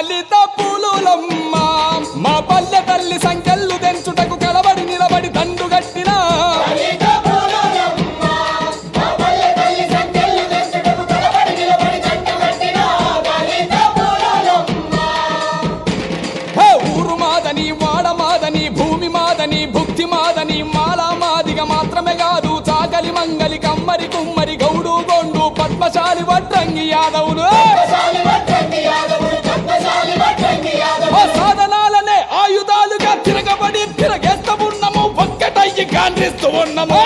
దళిత పులులమ్మ మా పల్లె తల్లి సంఖ్యలు తెంచుటకు కలబడి నిలబడి దండు కట్టిన ఊరు మాదని వాడ మాదని భూమి మాదని భుక్తి మాదని మాలా మాదిగా మాత్రమే కాదు చాకలి మంగలి కమ్మరి కుమ్మరి గౌడు గొండు పద్మశాలి వడ్రంగి యాదవులు సాధనాలనే ఆయుధాలుగా తిరగబడి తిరగేస్తూ ఉన్నాము ఒక్కటయ్యి గాండ్రిస్తూ ఉన్నాము